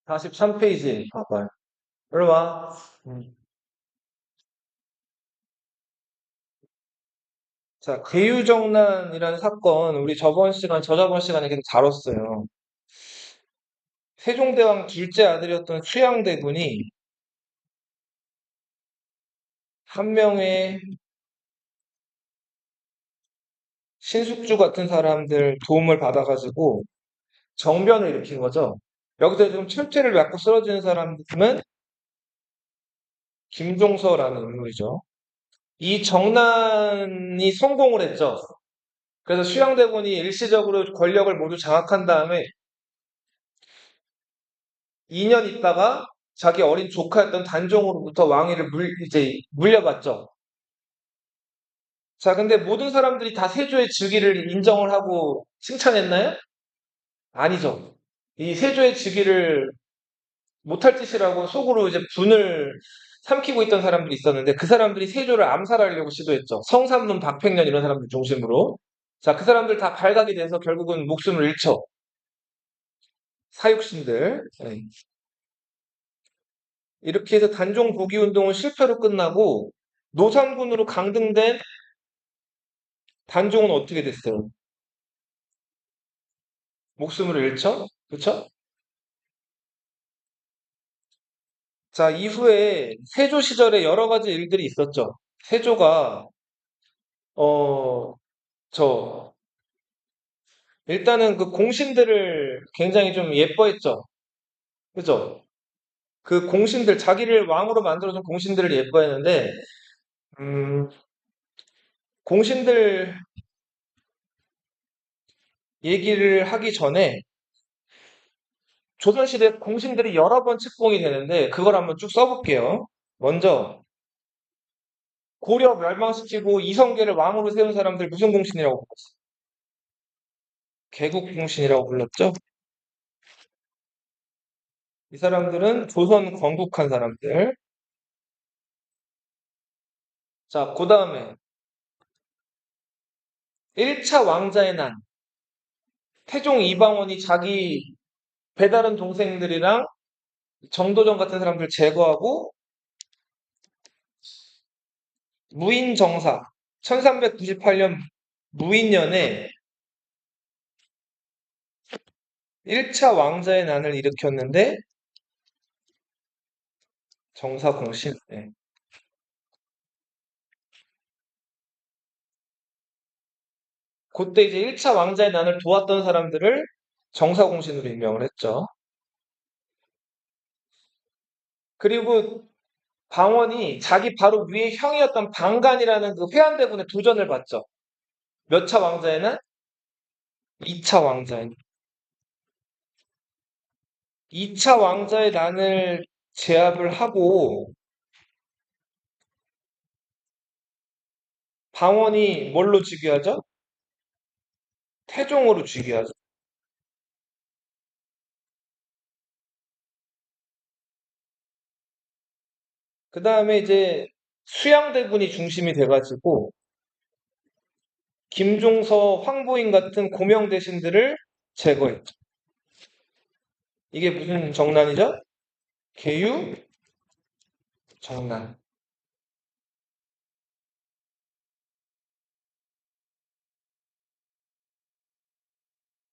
43페이지 봐봐요. 일로 와. 자, 계유정난이라는 사건, 우리 저저번 시간에 계속 다뤘어요. 세종대왕 둘째 아들이었던 수양대군이 한 명의 신숙주 같은 사람들 도움을 받아가지고 정변을 일으킨 거죠. 여기서 지금 철퇴를 맞고 쓰러지는 사람은 김종서라는 인물이죠. 이 정난이 성공을 했죠. 그래서 수양대군이 일시적으로 권력을 모두 장악한 다음에 2년 있다가 자기 어린 조카였던 단종으로부터 왕위를 이제 물려받죠. 자, 근데 모든 사람들이 다 세조의 즉위를 인정을 하고 칭찬했나요? 아니죠. 이 세조의 즉위를 못할 짓이라고 속으로 이제 분을 삼키고 있던 사람들이 있었는데 그 사람들이 세조를 암살하려고 시도했죠. 성삼론, 박팽년 이런 사람들 중심으로. 자, 그 사람들 다 발각이 돼서 결국은 목숨을 잃죠. 사육신들. 네. 이렇게 해서 단종 복위 운동은 실패로 끝나고 노삼군으로 강등된 단종은 어떻게 됐어요? 목숨을 잃죠? 그쵸? 자, 이후에 세조 시절에 여러 가지 일들이 있었죠. 세조가 어, 저 일단은 그 공신들을 굉장히 좀 예뻐했죠. 그죠? 그 공신들, 자기를 왕으로 만들어준 공신들을 예뻐했는데, 음, 공신들 얘기를 하기 전에 조선시대 공신들이 여러 번 책봉이 되는데, 그걸 한번 쭉 써볼게요. 먼저, 고려 멸망시키고 이성계를 왕으로 세운 사람들 무슨 공신이라고 불렀어요? 개국 공신이라고 불렀죠? 이 사람들은 조선 건국한 사람들. 자, 그 다음에 1차 왕자의 난. 태종 이방원이 자기 배다른 동생들이랑 정도전 같은 사람들 제거하고 무인정사 1398년 무인년에 1차 왕자의 난을 일으켰는데 정사공신. 네. 그때 이제 1차 왕자의 난을 도왔던 사람들을 정사공신으로 임명을 했죠. 그리고 방원이 자기 바로 위에 형이었던 방간이라는 그 회한대군의 도전을 받죠. 몇 차 왕자의 난? 2차 왕자의 난. 2차 왕자의 난을 제압을 하고 방원이 뭘로 즉위하죠? 태종으로 즉위하죠. 그 다음에 이제 수양대군이 중심이 돼가지고 김종서, 황보인 같은 고명 대신들을 제거했죠. 이게 무슨 정난이죠? 계유 정난.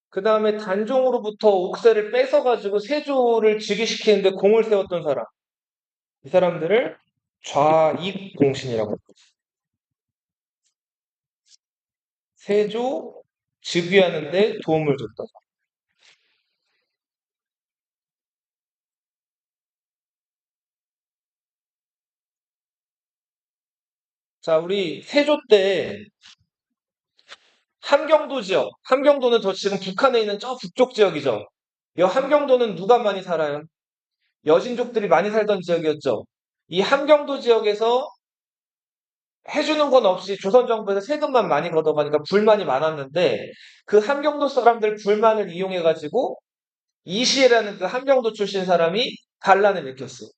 그 다음에 단종으로부터 옥새를 뺏어가지고 세조를 즉위시키는데 공을 세웠던 사람. 이 사람들을 좌익공신이라고 합니다. 세조 즉위하는데 도움을 줬다. 자, 우리 세조 때 함경도 지역, 함경도는 더 지금 북한에 있는 저 북쪽 지역이죠. 이 함경도는 누가 많이 살아요? 여진족들이 많이 살던 지역이었죠. 이 함경도 지역에서 해주는 건 없이 조선 정부에서 세금만 많이 걷어가니까 불만이 많았는데 그 함경도 사람들 불만을 이용해가지고 이시해라는 그 함경도 출신 사람이 반란을 일으켰어요.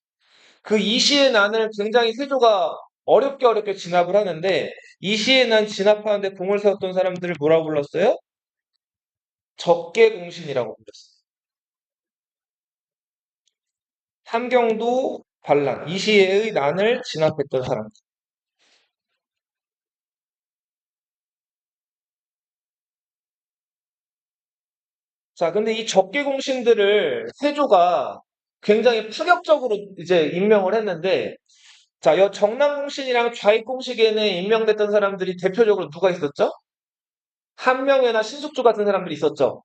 그 이시해 난을 굉장히 세조가 어렵게 진압을 하는데 이시해 난 진압하는데 공을 세웠던 사람들을 뭐라고 불렀어요? 적개공신이라고 불렀어요. 함경도 반란, 이시해의 난을 진압했던 사람. 자, 근데 이 적개공신들을 세조가 굉장히 파격적으로 이제 임명을 했는데, 자, 여 정남공신이랑 좌익공식에는 임명됐던 사람들이 대표적으로 누가 있었죠? 한명회나 신숙주 같은 사람들이 있었죠.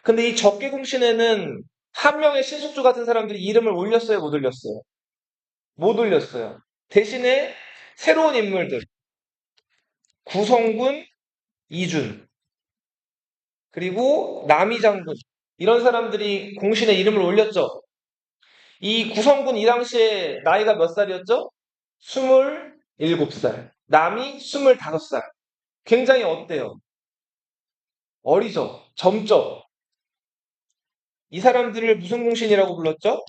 근데 이 적개공신에는 한명회, 신숙주 같은 사람들이 이름을 올렸어요, 못 올렸어요? 못 올렸어요. 대신에 새로운 인물들, 구성군, 이준, 그리고 남이장군, 이런 사람들이 공신에 이름을 올렸죠. 이 구성군 이 당시에 나이가 몇 살이었죠? 27살. 남이 25살. 굉장히 어때요? 어리죠? 젊죠? 이 사람들을 무슨 공신이라고 불렀죠?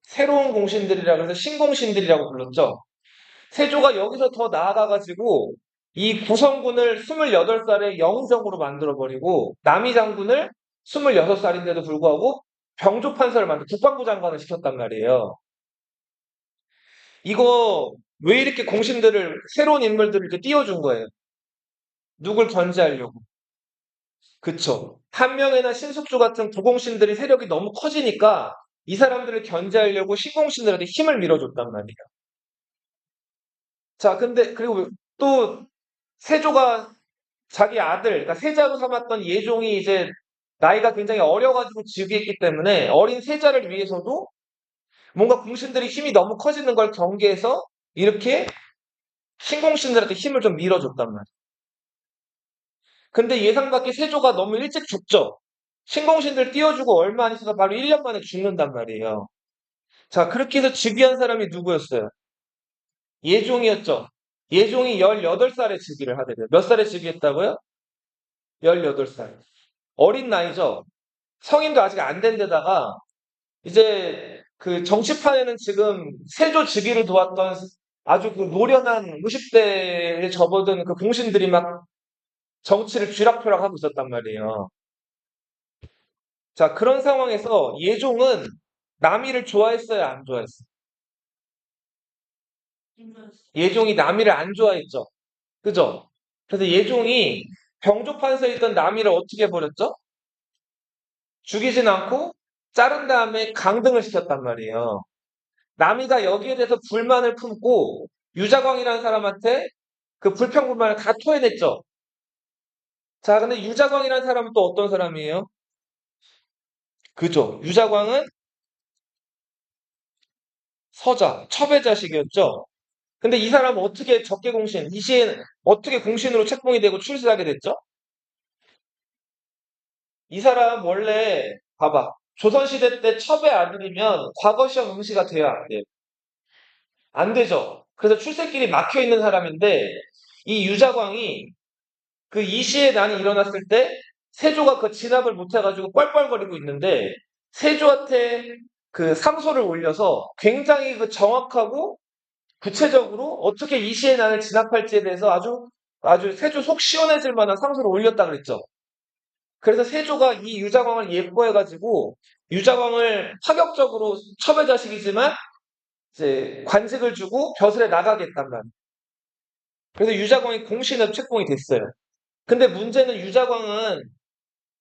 새로운 공신들이라 그래서 신공신들이라고 불렀죠. 세조가 여기서 더 나아가가지고 이 구성군을 28살에 영정으로 만들어버리고 남이 장군을 26살인데도 불구하고 병조판사를 만들어 국방부 장관을 시켰단 말이에요. 이거 왜 이렇게 공신들을 새로운 인물들을 이렇게 띄워준 거예요? 누굴 견제하려고? 그쵸. 한명회나 신숙주 같은 부공신들이 세력이 너무 커지니까 이 사람들을 견제하려고 신공신들한테 힘을 밀어줬단 말이에요. 자, 근데 그리고 또 세조가 자기 아들, 그러니까 세자로 삼았던 예종이 이제 나이가 굉장히 어려가지고 즉위했기 때문에 어린 세자를 위해서도 뭔가 공신들이 힘이 너무 커지는 걸 경계해서 이렇게 신공신들한테 힘을 좀 밀어줬단 말이에요. 근데 예상 밖의 세조가 너무 일찍 죽죠. 신공신들 띄워주고 얼마 안 있어서 바로 1년 만에 죽는단 말이에요. 자, 그렇게 해서 즉위한 사람이 누구였어요? 예종이었죠. 예종이 18살에 즉위를 하게 돼요. 몇 살에 즉위했다고요? 18살. 어린 나이죠. 성인도 아직 안 된 데다가 이제 그 정치판에는 지금 세조 즉위를 도왔던 아주 그 노련한 50대에 접어든 그 공신들이 막 정치를 쥐락펴락하고 있었단 말이에요. 자, 그런 상황에서 예종은 남이를 좋아했어요, 안 좋아했어요? 예종이 남이를 안 좋아했죠. 그죠? 그래서 예종이 병조판서에 있던 남이를 어떻게 해버렸죠? 죽이진 않고 자른 다음에 강등을 시켰단 말이에요. 남이가 여기에 대해서 불만을 품고 유자광이라는 사람한테 그 불평불만을 다 토해냈죠. 자, 근데 유자광이라는 사람은 또 어떤 사람이에요? 그죠? 유자광은 서자, 첩의 자식이었죠. 근데 이 사람은 어떻게 적개공신, 이 시에 어떻게 공신으로 책봉이 되고 출세하게 됐죠? 이 사람 원래 봐봐. 조선시대 때 첩의 아들이면 과거 시험 응시가 돼야 안 돼요. 안 되죠. 그래서 출세길이 막혀 있는 사람인데 이 유자광이 그 이시의 난이 일어났을 때 세조가 그 진압을 못해가지고 뻘뻘거리고 있는데 세조한테 그 상소를 올려서 굉장히 그 정확하고 구체적으로 어떻게 이시의 난을 진압할지에 대해서 아주 세조 속 시원해질 만한 상소를 올렸다 그랬죠. 그래서 세조가 이 유자광을 예뻐해가지고 유자광을 파격적으로 첩의 자식이지만 이제 관직을 주고 벼슬에 나가게 했단 말이에요. 그래서 유자광이 공신에 책봉이 됐어요. 근데 문제는 유자광은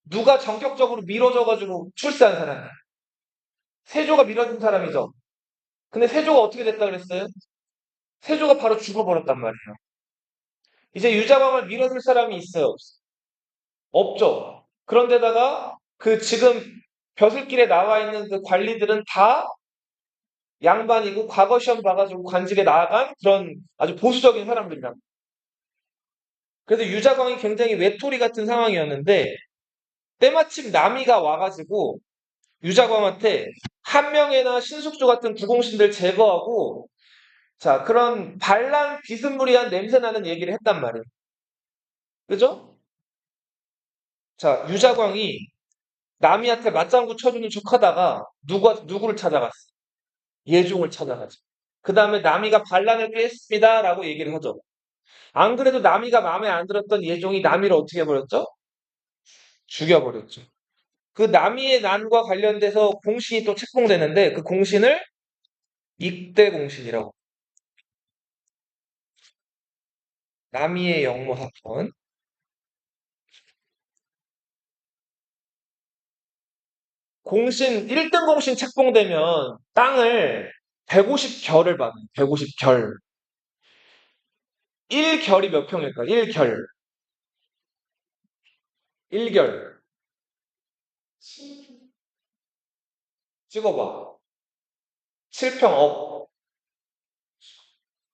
누가 전격적으로 밀어줘가지고 출세한 사람이야. 세조가 밀어준 사람이죠. 근데 세조가 어떻게 됐다 그랬어요? 세조가 바로 죽어버렸단 말이에요. 이제 유자광을 밀어줄 사람이 있어요? 없죠. 그런데다가 그 지금 벼슬길에 나와 있는 그 관리들은 다 양반이고 과거 시험 봐가지고 관직에 나아간 그런 아주 보수적인 사람들이란 말이에요. 그래서 유자광이 굉장히 외톨이 같은 상황이었는데 때마침 남이가 와가지고 유자광한테 한명회나 신숙주 같은 구공신들 제거하고 자 그런 반란 비스무리한 냄새나는 얘기를 했단 말이에요. 그죠? 자 유자광이 남이한테 맞장구 쳐주는 척 하다가 누구를 찾아갔어? 예종을 찾아가죠. 그 다음에 남이가 반란을 꾀했습니다 라고 얘기를 하죠. 안 그래도 남이가 마음에 안 들었던 예종이 남이를 어떻게 해버렸죠? 죽여버렸죠. 그 남이의 난과 관련돼서 공신이 또 책봉되는데 그 공신을 익대공신이라고. 남이의 영모 사건. 공신, 1등 공신 책봉되면 땅을 150결을 받아요. 150결. 1결이 몇 평일까? 1결. 1결. 찍어봐. 7평 업,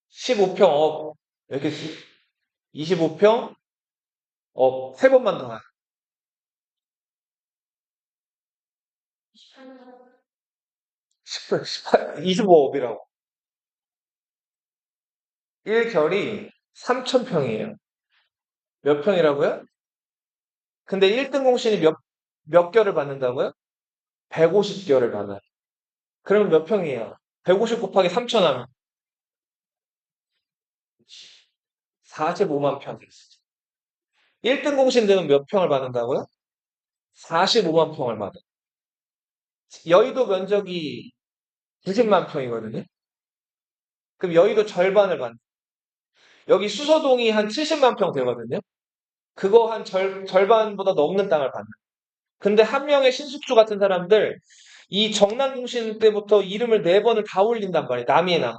15평 업, 이렇게 25평 업, 세 번만 더 가. 10평, 18, 25업이라고. 1결이 3,000평이에요. 몇 평이라고요? 근데 1등 공신이 몇 결을 받는다고요? 150결을 받아요. 그러면 몇 평이에요? 150 곱하기 3,000 하면 45만 평. 1등 공신들은 몇 평을 받는다고요? 45만 평을 받아요. 여의도 면적이 90만 평이거든요. 그럼 여의도 절반을 받는. 여기 수서동이 한 70만 평 되거든요. 그거 한 절반보다 넘는 땅을 받는. 근데 한 명의 신숙주 같은 사람들 이 정난공신 때부터 이름을 4번을 다 올린단 말이에요. 남이의 남.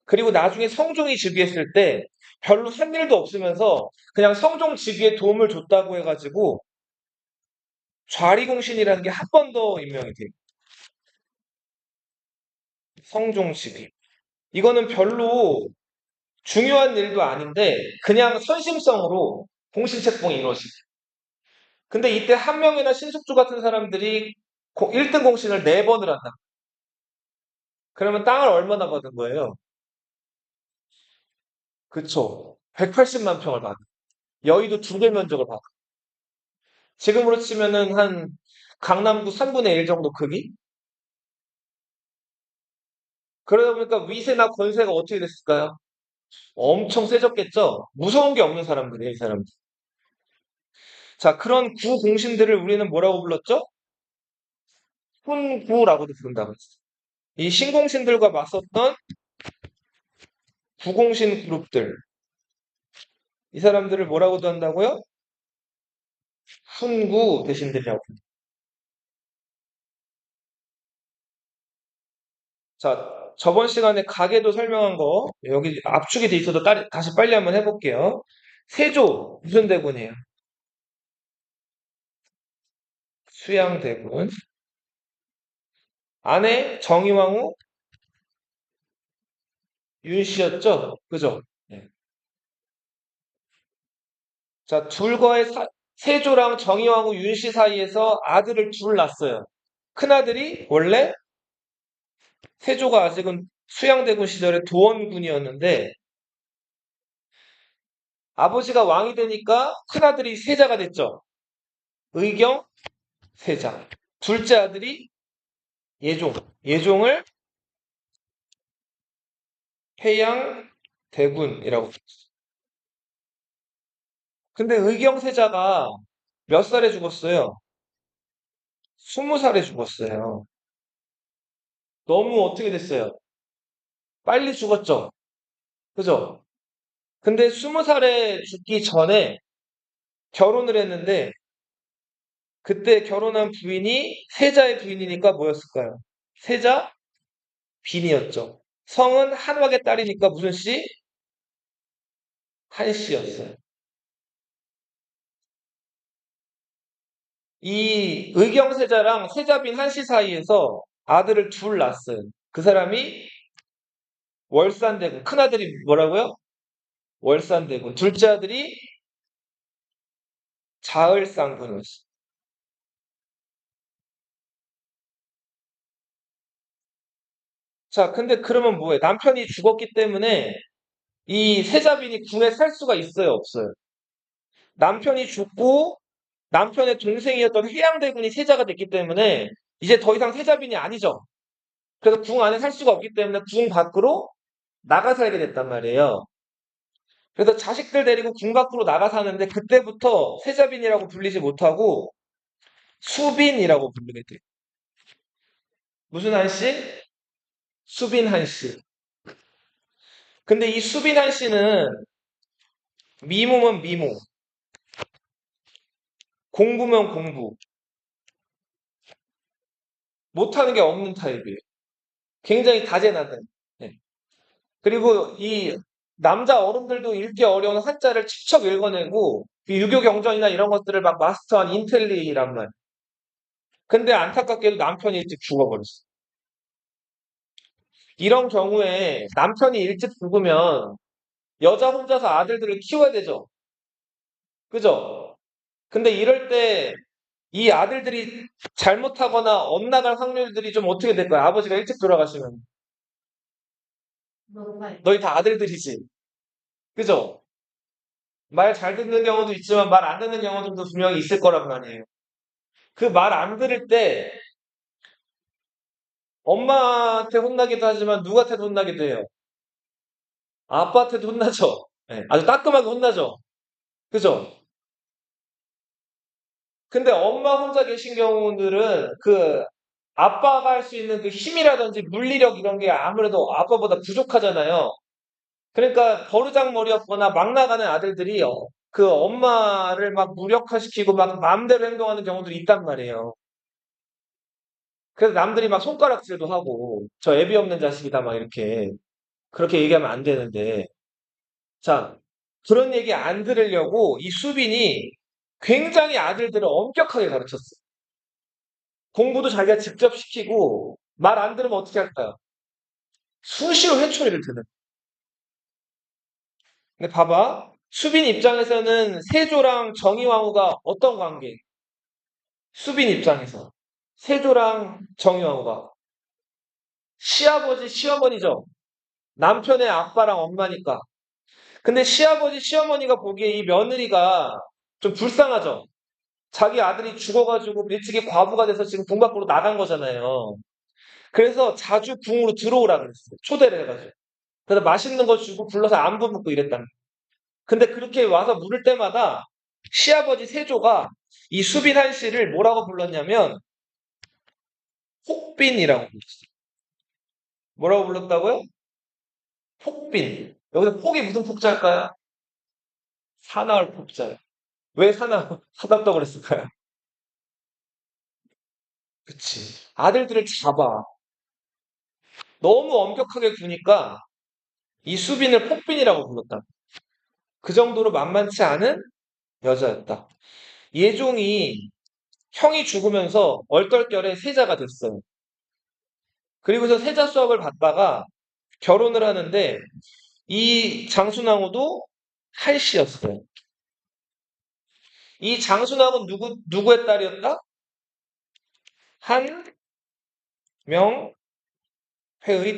그리고 나중에 성종이 즉위했을 때 별로 한 일도 없으면서 그냥 성종 즉위에 도움을 줬다고 해가지고 좌리공신이라는 게 한 번 더 임명이 돼요. 성종 즉위. 이거는 별로 중요한 일도 아닌데 그냥 선심성으로 공신책봉이 이루어집니다. 근데 이때 한 명이나 신숙주 같은 사람들이 1등 공신을 4번을 한다. 그러면 땅을 얼마나 받은 거예요? 그쵸. 180만 평을 받은. 여의도 2개 면적을 받은. 지금으로 치면은 한 강남구 3분의 1 정도 크기? 그러다 보니까 위세나 권세가 어떻게 됐을까요? 엄청 세졌겠죠? 무서운 게 없는 사람들이에요, 이 사람들. 자, 그런 구 공신들을 우리는 뭐라고 불렀죠? 훈구라고도 부른다고 했어요. 이 신공신들과 맞섰던 구공신 그룹들. 이 사람들을 뭐라고도 한다고요? 훈구 대신들이라고. 자, 저번 시간에 가계도 설명한 거 여기 압축이 돼 있어도 다시 빨리 한번 해볼게요. 세조 무슨 대군이에요? 수양대군. 아내 정의왕후 윤씨였죠? 그죠? 네. 자, 세조랑 정의왕후 윤씨 사이에서 아들을 둘 낳았어요. 큰아들이 원래 세조가 아직은 수양대군 시절에 도원군이었는데 아버지가 왕이 되니까 큰아들이 세자가 됐죠. 의경 세자. 둘째 아들이 예종. 예종을 해양대군이라고. 근데 의경 세자가 몇 살에 죽었어요? 20살에 죽었어요. 너무 어떻게 됐어요? 빨리 죽었죠? 그죠? 근데 20살에 죽기 전에 결혼을 했는데 그때 결혼한 부인이 세자의 부인이니까 뭐였을까요? 세자 빈이었죠. 성은 한왁의 딸이니까 무슨 씨? 한씨였어요. 이 의경세자랑 세자빈 한씨 사이에서 아들을 둘 낳았어요. 그 사람이 월산대군. 큰아들이 뭐라고요? 월산대군. 둘째 아들이 자을상군이었어요. 자, 근데 그러면 뭐예요? 남편이 죽었기 때문에 이 세자빈이 궁에 살 수가 있어요, 없어요? 남편이 죽고 남편의 동생이었던 해양대군이 세자가 됐기 때문에 이제 더 이상 세자빈이 아니죠. 그래서 궁 안에 살 수가 없기 때문에 궁 밖으로 나가 살게 됐단 말이에요. 그래서 자식들 데리고 궁 밖으로 나가 사는데 그때부터 세자빈이라고 불리지 못하고 수빈이라고 부르게 돼. 무슨 한씨? 수빈 한씨. 근데 이 수빈 한씨는 미모면 미모, 공부면 공부, 못하는 게 없는 타입이에요. 굉장히 다재다능. 네. 그리고 이 남자 어른들도 읽기 어려운 한자를 척척 읽어내고 그 유교 경전이나 이런 것들을 막 마스터한 인텔리란 말. 근데 안타깝게도 남편이 일찍 죽어버렸어. 이런 경우에 남편이 일찍 죽으면 여자 혼자서 아들들을 키워야 되죠. 그죠? 근데 이럴 때 이 아들들이 잘못하거나 엇나갈 확률들이 좀 어떻게 될까요? 아버지가 일찍 돌아가시면. 너희 다 아들들이지. 그죠? 말 잘 듣는 경우도 있지만 말 안 듣는 경우들도 분명히 있을 거란 말이에요. 그 말 안 들을 때 엄마한테 혼나기도 하지만 누구한테도 혼나기도 해요. 아빠한테도 혼나죠. 네, 아주 따끔하게 혼나죠. 그죠? 근데 엄마 혼자 계신 경우들은 그 아빠가 할 수 있는 그 힘이라든지 물리력 이런 게 아무래도 아빠보다 부족하잖아요. 그러니까 버르장머리였거나 막 나가는 아들들이 그 엄마를 막 무력화시키고 막 마음대로 행동하는 경우들이 있단 말이에요. 그래서 남들이 막 손가락질도 하고 저 애비 없는 자식이다 막 이렇게 그렇게 얘기하면 안 되는데 자 그런 얘기 안 들으려고 이 수빈이 굉장히 아들들을 엄격하게 가르쳤어. 공부도 자기가 직접 시키고 말 안 들으면 어떻게 할까요? 수시로 회초리를 드는. 근데 봐봐. 수빈 입장에서는 세조랑 정의왕후가 어떤 관계? 수빈 입장에서. 세조랑 정의왕후가. 시아버지, 시어머니죠. 남편의 아빠랑 엄마니까. 근데 시아버지, 시어머니가 보기에 이 며느리가 좀 불쌍하죠. 자기 아들이 죽어가지고 일찍이 과부가 돼서 지금 궁 밖으로 나간 거잖아요. 그래서 자주 궁으로 들어오라 그랬어요. 초대를 해가지고. 그래서 맛있는 거 주고 불러서 안부 묻고 이랬다. 근데 그렇게 와서 물을 때마다 시아버지 세조가 이 수빈한 씨를 뭐라고 불렀냐면 폭빈이라고 불렀어요. 뭐라고 불렀다고요? 폭빈. 여기서 폭이 무슨 폭자일까요? 사나울 폭자예요. 왜 사납다고 그랬을까요? 그치. 아들들을 잡아. 너무 엄격하게 구니까 이 수빈을 폭빈이라고 불렀다. 그 정도로 만만치 않은 여자였다. 예종이 형이 죽으면서 얼떨결에 세자가 됐어요. 그리고서 세자 수업을 받다가 결혼을 하는데 이 장순왕후도 한씨였어요. 이 장순왕후는 누구의 딸이었다? 한명회의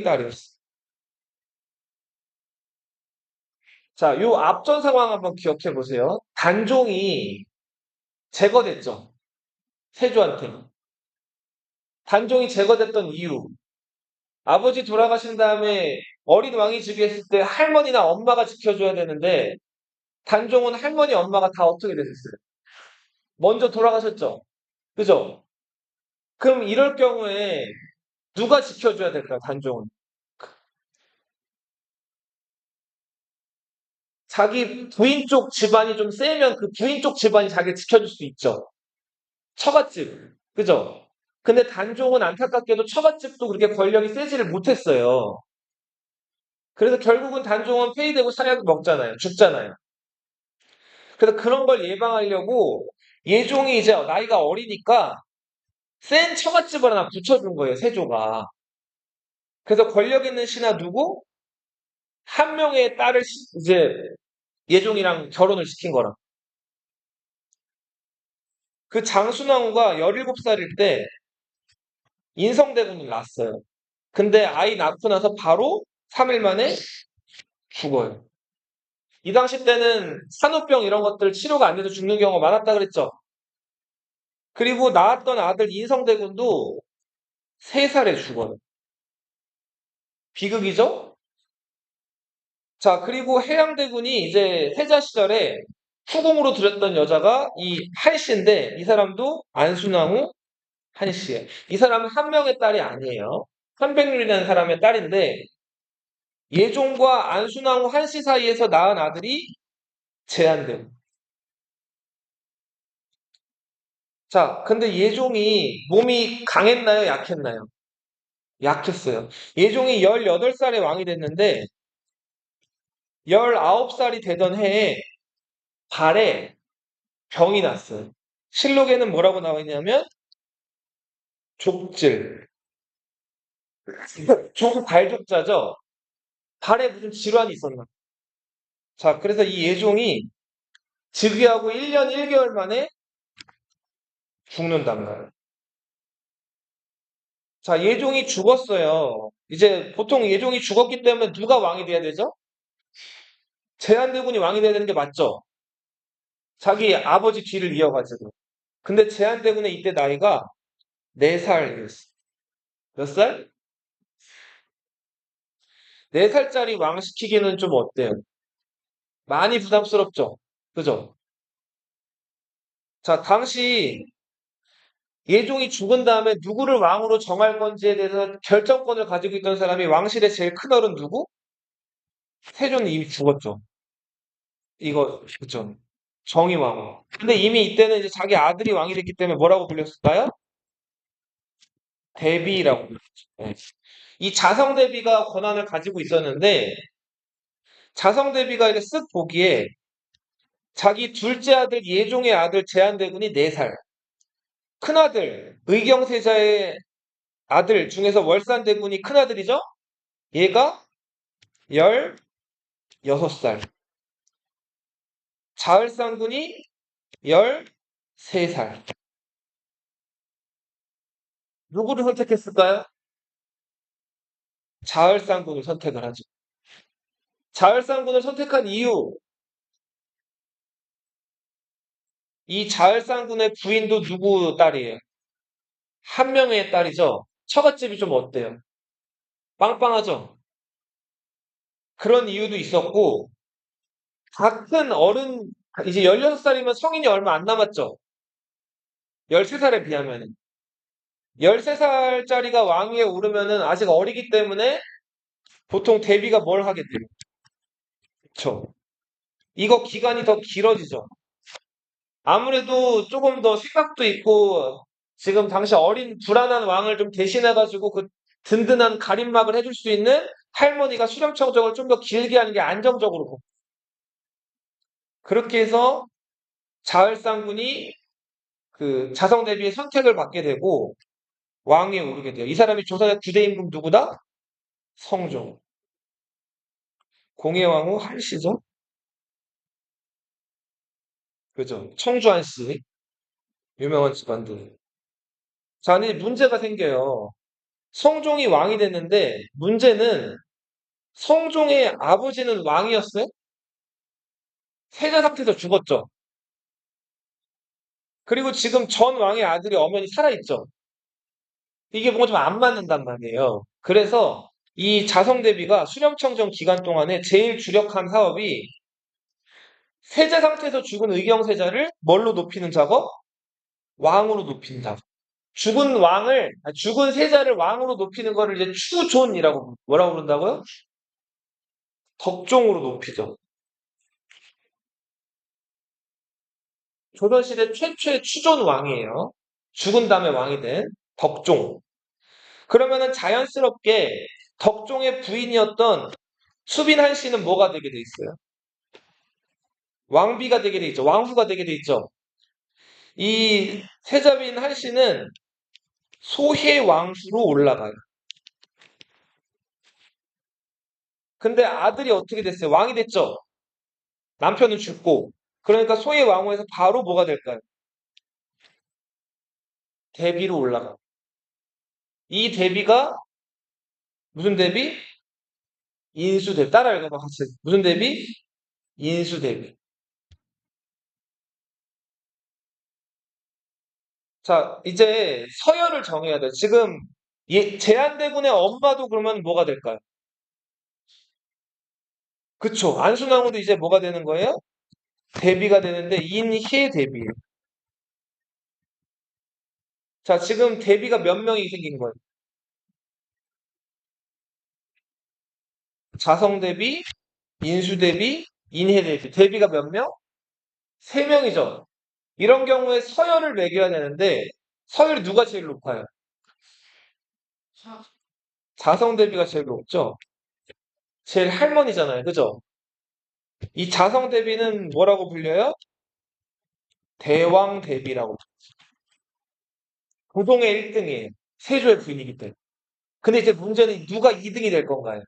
딸이었어. 자, 요 앞전 상황 한번 기억해 보세요. 단종이 제거됐죠. 세조한테. 단종이 제거됐던 이유. 아버지 돌아가신 다음에 어린 왕이 즉위했을 때 할머니나 엄마가 지켜줘야 되는데 단종은 할머니 엄마가 다 어떻게 되셨어요? 먼저 돌아가셨죠. 그죠? 그럼 이럴 경우에 누가 지켜줘야 될까요? 단종은. 자기 부인 쪽 집안이 좀 세면 그 부인 쪽 집안이 자기를 지켜줄 수 있죠. 처갓집. 그죠? 근데 단종은 안타깝게도 처갓집도 그렇게 권력이 세지를 못했어요. 그래서 결국은 단종은 폐위되고 사약을 먹잖아요. 죽잖아요. 그래서 그런 걸 예방하려고 예종이 이제 나이가 어리니까 센 처갓집을 하나 붙여준 거예요. 세조가. 그래서 권력 있는 신하 누구? 한 명의 딸을 이제 예종이랑 결혼을 시킨 거라. 그 장순왕후가 17살일 때 인성대군을 낳았어요. 근데 아이 낳고 나서 바로 3일 만에 죽어요. 이 당시 때는 산후병 이런 것들 치료가 안 돼서 죽는 경우가 많았다 그랬죠. 그리고 낳았던 아들 인성대군도 3살에 죽어요. 비극이죠? 자, 그리고 해양대군이 이제 세자 시절에 후궁으로 들였던 여자가 이 한씨인데 이 사람도 안순왕후 한씨예요. 이 사람은 한 명의 딸이 아니에요. 한백률이라는 사람의 딸인데 예종과 안순왕후 한씨 사이에서 낳은 아들이 제한되고. 자, 근데 예종이 몸이 강했나요? 약했나요? 약했어요. 예종이 18살에 왕이 됐는데 19살이 되던 해에 발에 병이 났어요. 실록에는 뭐라고 나와 있냐면 족질. 족 발족자죠. 발에 무슨 질환이 있었나. 자, 그래서 이 예종이 즉위하고 1년 1개월 만에 죽는답니다. 자, 예종이 죽었어요. 이제 보통 예종이 죽었기 때문에 누가 왕이 돼야 되죠? 제한대군이 왕이 돼야 되는 게 맞죠? 자기 아버지 뒤를 이어가지고. 근데 제한대군의 이때 나이가 4살이었어. 몇 살? 4살짜리 왕 시키기는 좀 어때요? 많이 부담스럽죠? 그죠? 자, 당시 예종이 죽은 다음에 누구를 왕으로 정할 건지에 대해서 결정권을 가지고 있던 사람이 왕실의 제일 큰 어른 누구? 세조는 이미 죽었죠. 이거, 그죠? 정의왕후. 근데 이미 이때는 이제 자기 아들이 왕이 됐기 때문에 뭐라고 불렸을까요? 대비라고 불렸죠. 네. 이 자성 대비가 권한을 가지고 있었는데 자성 대비가 이렇게 쓱 보기에 자기 둘째 아들 예종의 아들 제한대군이 4살, 큰아들 의경세자의 아들 중에서 월산대군이 큰아들이죠? 얘가 16살, 자을상군이 13살. 누구를 선택했을까요? 자을상군을 선택을 하죠. 자을상군을 선택한 이유, 이 자을상군의 부인도 누구 딸이에요? 한 명의 딸이죠. 처갓집이 좀 어때요? 빵빵하죠? 그런 이유도 있었고, 다 큰 어른, 이제 16살이면 성인이 얼마 안 남았죠? 13살에 비하면. 13살짜리가 왕위에 오르면은 아직 어리기 때문에 보통 대비가 뭘 하게 돼요? 그쵸? 이거 기간이 더 길어지죠. 아무래도 조금 더 생각도 있고, 지금 당시 어린 불안한 왕을 좀 대신해가지고 그 든든한 가림막을 해줄 수 있는 할머니가 수렴청정을 좀 더 길게 하는 게 안정적으로 보고. 그렇게 해서 자을상군이 그 자성 대비의 선택을 받게 되고 왕위에 오르게 돼요. 이 사람이 조선의 9대 임금 누구다? 성종. 공예왕후 한씨죠? 그죠? 청주 한씨. 유명한 집안들. 자, 근데 문제가 생겨요. 성종이 왕이 됐는데 문제는 성종의 아버지는 왕이었어요? 세자 상태에서 죽었죠. 그리고 지금 전 왕의 아들이 엄연히 살아있죠. 이게 뭔가 좀 안 맞는단 말이에요. 그래서 이 자성 대비가 수렴청정 기간 동안에 제일 주력한 사업이 세자 상태에서 죽은 의경세자를 뭘로 높이는 작업? 왕으로 높이는 작업. 죽은 세자를 왕으로 높이는 거를 이제 추존이라고, 뭐라고 부른다고요? 덕종으로 높이죠. 조선시대 최초의 추존 왕이에요. 죽은 다음에 왕이 된 덕종. 그러면은 자연스럽게 덕종의 부인이었던 수빈한 씨는 뭐가 되게 돼 있어요? 왕비가 되게 돼 있죠. 왕후가 되게 돼 있죠. 이 세자빈 한 씨는 소혜 왕수로 올라가요. 근데 아들이 어떻게 됐어요? 왕이 됐죠. 남편은 죽고. 그러니까 소혜 왕후에서 바로 뭐가 될까요? 대비로 올라가. 이 대비가 무슨 대비? 인수 대비. 따라 읽어봐 같이. 무슨 대비? 인수 대비. 자, 이제 서열을 정해야 돼. 지금 제한대군의 엄마도 그러면 뭐가 될까요? 그쵸. 안순왕후도 이제 뭐가 되는 거예요? 대비가 되는데 인해 대비예요. 자, 지금 대비가 몇 명이 생긴 거예요? 자성 대비, 인수 대비, 인해 대비. 대비가 몇 명? 세 명이죠. 이런 경우에 서열을 매겨야 되는데 서열이 누가 제일 높아요? 자성 대비가 제일 높죠. 제일 할머니잖아요. 그죠? 이 자성 대비는 뭐라고 불려요? 대왕 대비라고. 고동의 1등이에요. 세조의 부인이기 때문에. 근데 이제 문제는 누가 2등이 될 건가요?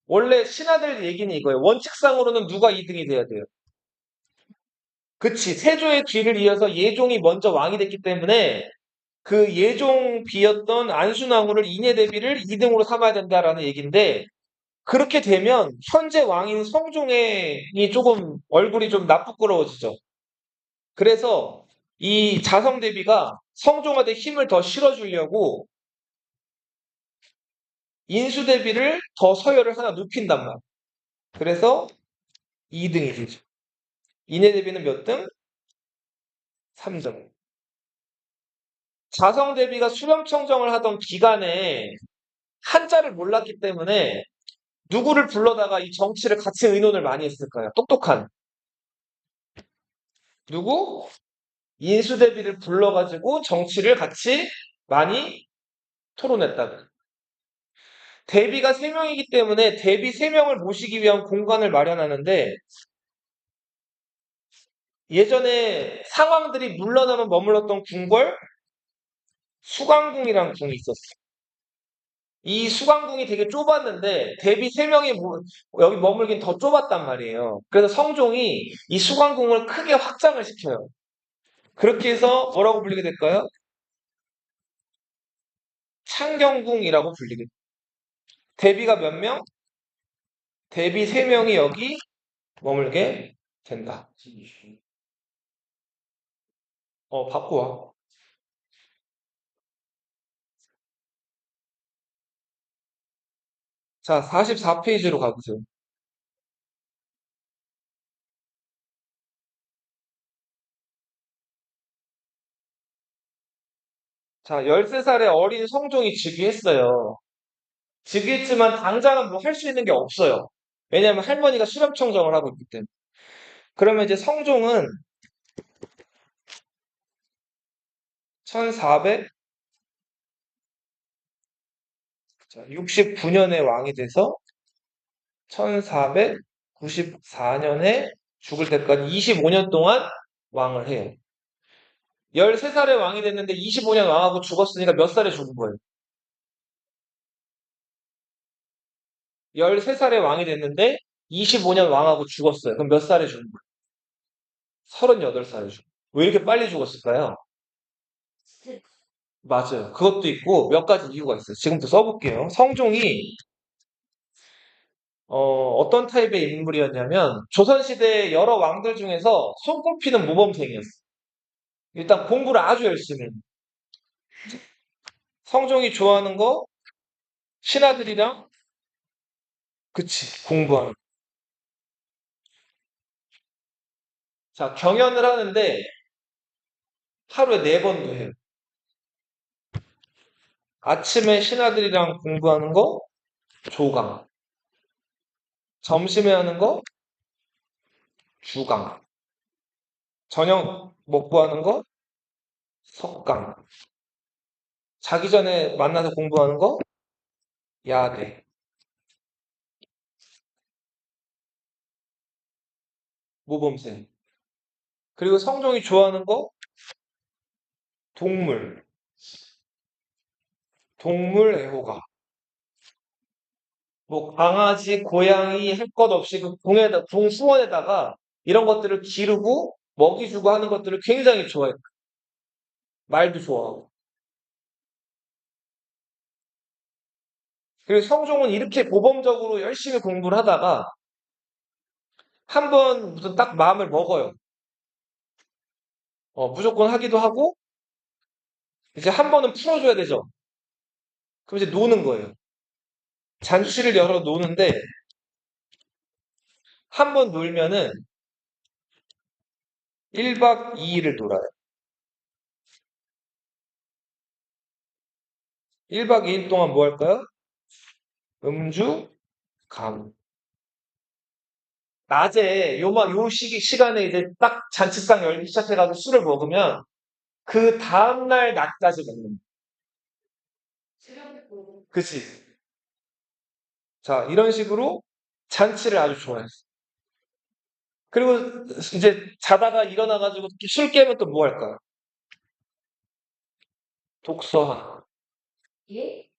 원래 신하들 얘기는 이거예요. 원칙상으로는 누가 2등이 돼야 돼요? 그치. 세조의 뒤를 이어서 예종이 먼저 왕이 됐기 때문에 그 예종 비였던 안순왕후를 인해 대비를 2등으로 삼아야 된다라는 얘기인데 그렇게 되면 현재 왕인 성종이 조금 얼굴이 좀 나쁘끄러워지죠. 그래서 이 자성 대비가 성종한테 힘을 더 실어주려고 인수 대비를 더 서열을 하나 눕힌단 말이에요. 그래서 2등이 되죠. 인해 대비는 몇 등? 3등. 자성 대비가 수렴청정을 하던 기간에 한자를 몰랐기 때문에 누구를 불러다가 이 정치를 같이 의논을 많이 했을까요? 똑똑한. 누구? 인수 대비를 불러가지고 정치를 같이 많이 토론했다. 대비가 3명이기 때문에 대비 3명을 모시기 위한 공간을 마련하는데 예전에 상왕들이 물러나면 머물렀던 궁궐 수강궁이라는 궁이 있었어. 이 수강궁이 되게 좁았는데 대비 3명이 여기 머물긴 더 좁았단 말이에요. 그래서 성종이 이 수강궁을 크게 확장을 시켜요. 그렇게 해서 뭐라고 불리게 될까요? 창경궁이라고 불리게 돼요. 대비가 몇 명? 대비 3명이 여기 머물게 된다. 받고 와. 자, 44페이지로 가보세요. 자, 13살의 어린 성종이 즉위했어요. 즉위했지만 당장은 뭐 할 수 있는 게 없어요. 왜냐하면 할머니가 수렴청정을 하고 있기 때문에. 그러면 이제 성종은 1469년에 왕이 돼서 1494년에 죽을 때까지 25년 동안 왕을 해요. 13살에 왕이 됐는데 25년 왕하고 죽었으니까 몇 살에 죽은 거예요? 13살에 왕이 됐는데 25년 왕하고 죽었어요. 그럼 몇 살에 죽은 거예요? 38살에 죽은 거예요. 왜 이렇게 빨리 죽었을까요? 맞아요. 그것도 있고 몇 가지 이유가 있어요. 지금부터 써볼게요. 성종이 어떤 타입의 인물이었냐면 조선시대 여러 왕들 중에서 손꼽히는 모범생이었어요. 일단 공부를 아주 열심히 해요. 성종이 좋아하는 거 신하들이랑 그치 공부하는 거. 자 경연을 하는데 하루에 4번도 해요. 아침에 신하들이랑 공부하는 거 조강, 점심에 하는 거 주강, 저녁 먹고 하는 거 석강, 자기 전에 만나서 공부하는 거 야대, 모범생. 그리고 성종이 좋아하는 거 동물, 동물 애호가. 뭐 강아지, 고양이 할 것 없이 그 동수원에다가 이런 것들을 기르고 먹이 주고 하는 것들을 굉장히 좋아해요. 말도 좋아하고. 그리고 성종은 이렇게 모범적으로 열심히 공부를 하다가 한 번 무슨 딱 마음을 먹어요. 무조건 하기도 하고 이제 한 번은 풀어줘야 되죠. 그럼 이제 노는 거예요. 잔치를 열어 노는데 한 번 놀면은 1박 2일을 놀아요. 1박 2일 동안 뭐 할까요? 음주, 감. 낮에 요 시간에 이제 딱 잔치상 열기 시작해가지고 술을 먹으면 그 다음날 낮까지 먹는. 그치? 자, 이런 식으로 잔치를 아주 좋아했어. 그리고 이제 자다가 일어나가지고 술 깨면 또 뭐 할까요? 독서하는. 예?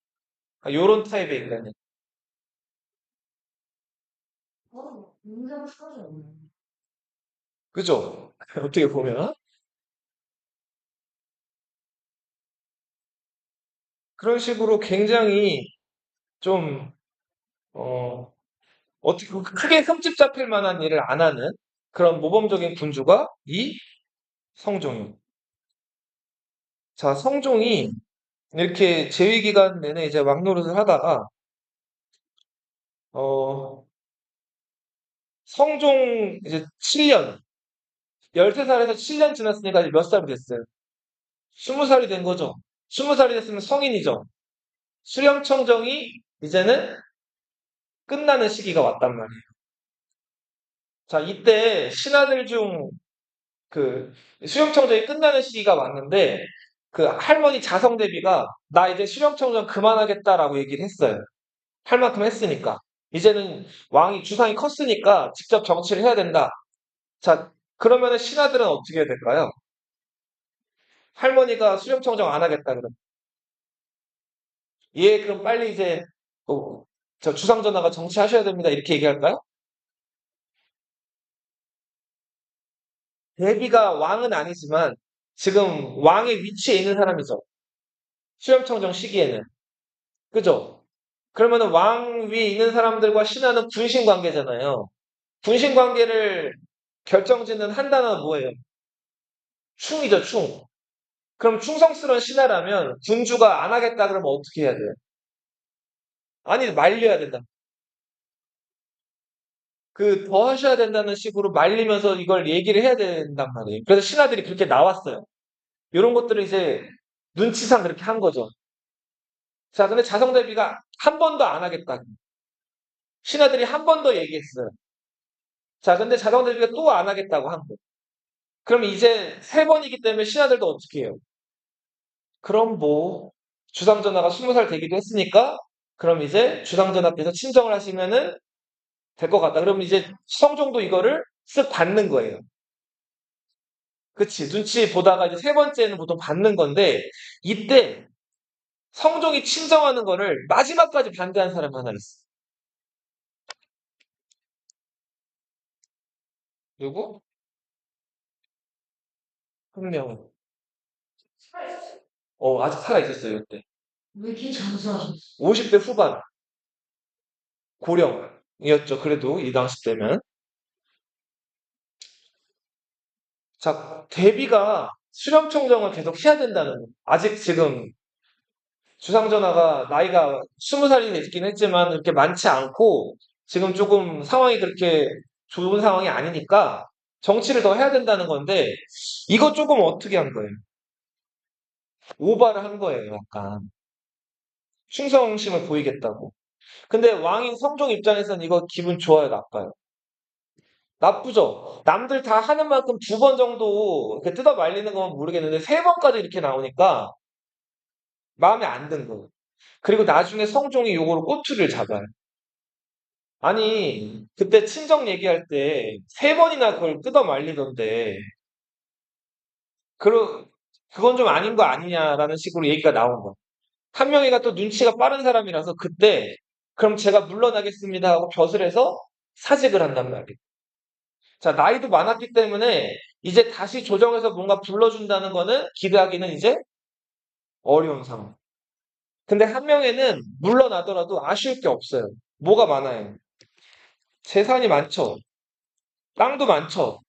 요런 타입의 인간이야. 인간 사이 없네. 그죠? 어떻게 보면. 그런 식으로 굉장히 좀, 어, 어떻게 크게 흠집 잡힐 만한 일을 안 하는 그런 모범적인 군주가 이 성종이. 자, 성종이 이렇게 재위 기간 내내 이제 왕노릇을 하다가 어, 성종 이제 7년, 13살에서 7년 지났으니까 이제 몇 살이 됐어요? 20살이 된 거죠. 20살이 됐으면 성인이죠. 수령청정이 이제는 끝나는 시기가 왔단 말이에요. 자, 이때 신하들 중 그 수령청정이 끝나는 시기가 왔는데 그 할머니 자성대비가 나 이제 수령청정 그만하겠다라고 얘기를 했어요. 할 만큼 했으니까. 이제는 왕이 주상이 컸으니까 직접 정치를 해야 된다. 자, 그러면은 신하들은 어떻게 해야 될까요? 할머니가 수령청정 안 하겠다 그러면 예, 그럼 빨리 이제 저 주상전하가 정치하셔야 됩니다. 이렇게 얘기할까요? 대비가 왕은 아니지만 지금 왕의 위치에 있는 사람이죠. 수령청정 시기에는. 그죠? 그러면은 왕 위에 있는 사람들과 신하는 군신 관계잖아요. 군신 관계를 결정짓는 한 단어가 뭐예요? 충이죠, 충. 그럼 충성스러운 신하라면 군주가 안 하겠다 그러면 어떻게 해야 돼요? 아니, 말려야 된다. 그 더 하셔야 된다는 식으로 말리면서 이걸 얘기를 해야 된단 말이에요. 그래서 신하들이 그렇게 나왔어요. 이런 것들을 이제 눈치상 그렇게 한 거죠. 자, 근데 자성대비가 한 번도 안 하겠다. 신하들이 한 번 더 얘기했어요. 자, 근데 자성대비가 또 안 하겠다고 한 거. 그럼 이제 세 번이기 때문에 신하들도 어떻게 해요? 그럼 뭐 주상전하가 20살 되기도 했으니까 그럼 이제 주상전하께서 친정을 하시면은 될 것 같다. 그럼 이제 성종도 이거를 쓱 받는 거예요. 그치. 눈치 보다가 이제 세 번째는 보통 받는 건데 이때 성종이 친정하는 거를 마지막까지 반대한 사람이 하나 있어. 누구? 한 명. 아직 살아 있었어요, 그때. 왜 이렇게 장수하셨어? 50대 후반, 고령이었죠. 그래도 이 당시 때면. 자, 대비가 수령청정을 계속 해야 된다는 거. 아직 지금 주상전하가 나이가 20살이 됐긴 했지만 그렇게 많지 않고 지금 조금 상황이 그렇게 좋은 상황이 아니니까 정치를 더 해야 된다는 건데 이거 조금 어떻게 한 거예요? 오바를 한 거예요, 약간. 충성심을 보이겠다고. 근데 왕인 성종 입장에서는 이거 기분 좋아요, 나빠요? 나쁘죠? 남들 다 하는 만큼 2번 정도 이렇게 뜯어 말리는 건 모르겠는데 3번까지 이렇게 나오니까 마음에 안 든 거예요. 그리고 나중에 성종이 요거로 꼬투리를 잡아요. 아니, 그때 친정 얘기할 때 3번이나 그걸 뜯어 말리던데, 그, 그건 좀 아닌 거 아니냐라는 식으로 얘기가 나온 거예요. 한명희가 또 눈치가 빠른 사람이라서 그때, 그럼 제가 물러나겠습니다 하고 벼슬 해서 사직을 한단 말이에요. 자, 나이도 많았기 때문에 이제 다시 조정해서 뭔가 불러준다는 거는 기대하기는 이제 어려운 상황. 근데 한명회는 물러나더라도 아쉬울 게 없어요. 뭐가 많아요? 재산이 많죠. 땅도 많죠.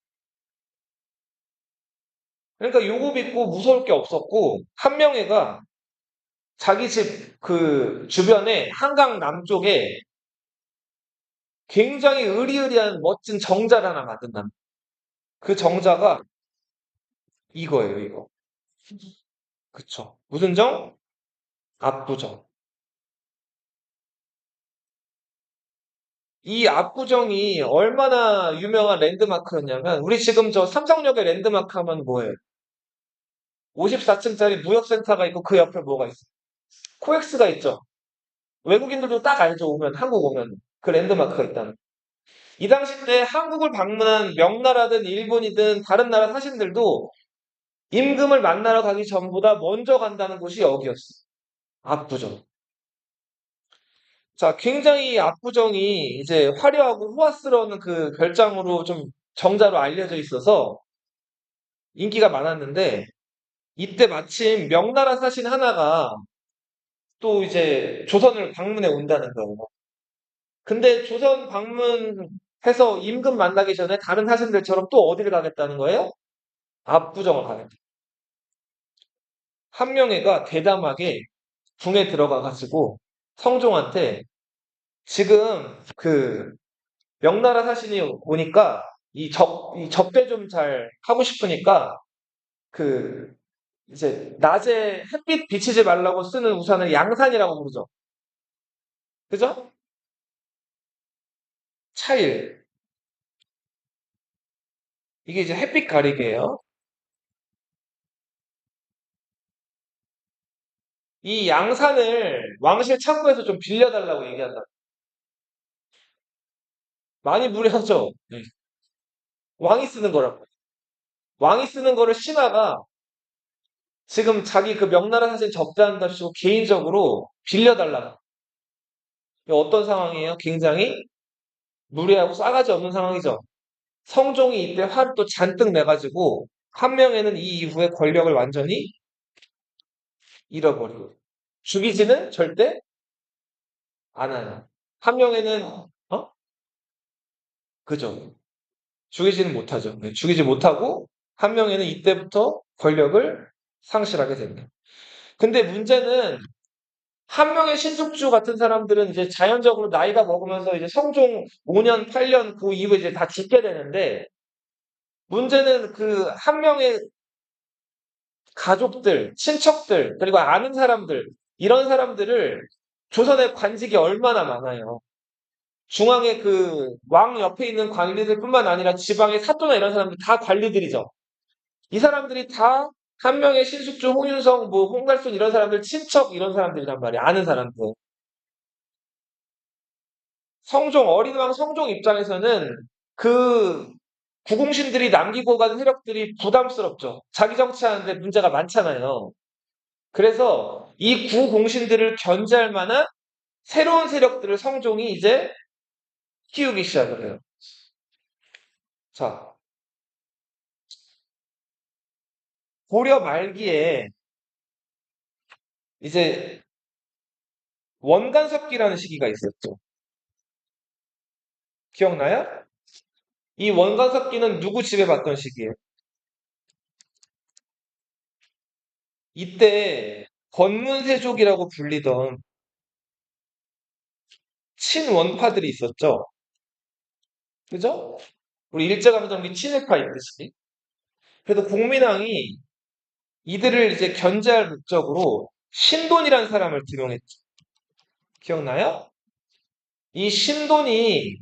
그러니까 요금 있고 무서울 게 없었고 한명회가 자기 집 그 주변에 한강 남쪽에 굉장히 의리의리한 멋진 정자를 하나 만든다. 그 정자가 이거예요, 이거. 그쵸. 무슨 정? 압구정. 이 압구정이 얼마나 유명한 랜드마크였냐면, 우리 지금 저 삼성역의 랜드마크 하면 뭐예요? 54층짜리 무역센터가 있고 그 옆에 뭐가 있어? 코엑스가 있죠. 외국인들도 딱 알죠. 오면, 한국 오면. 그 랜드마크가 있다는. 이 당시 때 한국을 방문한 명나라든 일본이든 다른 나라 사신들도 임금을 만나러 가기 전보다 먼저 간다는 곳이 여기였어. 압구정. 자, 굉장히 압구정이 이제 화려하고 호화스러운 그 별장으로 좀 정자로 알려져 있어서 인기가 많았는데 이때 마침 명나라 사신 하나가 또 이제 조선을 방문해 온다는 거예요. 근데 조선 방문해서 임금 만나기 전에 다른 사신들처럼 또 어디를 가겠다는 거예요? 압구정을 가겠다. 한명회가 대담하게 궁에 들어가 가지고 성종한테 지금 그 명나라 사신이 오니까 이 접대 좀 잘 하고 싶으니까 그 이제 낮에 햇빛 비치지 말라고 쓰는 우산을 양산이라고 부르죠. 그죠? 차일. 이게 이제 햇빛 가리개예요. 이 양산을 왕실 창고에서 좀 빌려달라고 얘기한다. 많이 무리하죠. 네. 왕이 쓰는 거라고. 왕이 쓰는 거를 신하가 지금 자기 그 명나라 사신 접대한답시고 개인적으로 빌려달라고. 이게 어떤 상황이에요? 굉장히 무리하고 싸가지 없는 상황이죠. 성종이 이때 화를 또 잔뜩 내가지고 한명회는 이 이후에 권력을 완전히 잃어버리고 죽이지는 절대 않아요. 한명회는 그죠? 죽이지는 못하죠. 네, 죽이지 못하고 한명회는 이때부터 권력을 상실하게 됩니다. 근데 문제는 한명의 신숙주 같은 사람들은 이제 자연적으로 나이가 먹으면서 이제 성종 5년, 8년 그 이후에 이제 다 죽게 되는데 문제는 그 한명의 가족들, 친척들, 그리고 아는 사람들, 이런 사람들을 조선의 관직이 얼마나 많아요. 중앙에 그 왕 옆에 있는 관리들 뿐만 아니라 지방의 사또나 이런 사람들 다 관리들이죠. 이 사람들이 다 한명의 신숙주, 홍윤성, 뭐 홍갈순 이런 사람들 친척 이런 사람들이란 말이에요. 아는 사람들. 성종, 어린 왕 성종 입장에서는 그 구공신들이 남기고 간 세력들이 부담스럽죠. 자기 정치하는데 문제가 많잖아요. 그래서 이 구공신들을 견제할 만한 새로운 세력들을 성종이 이제 키우기 시작을 해요. 자, 고려 말기에 이제 원간섭기라는 시기가 있었죠. 기억나요? 이 원간섭기는 누구 지배받던 시기예요? 이때 권문세족이라고 불리던 친원파들이 있었죠. 그죠? 우리 일제감정기 친일파 있듯이. 그래도 국민왕이 이들을 이제 견제할 목적으로 신돈이라는 사람을 등용했죠. 기억나요? 이 신돈이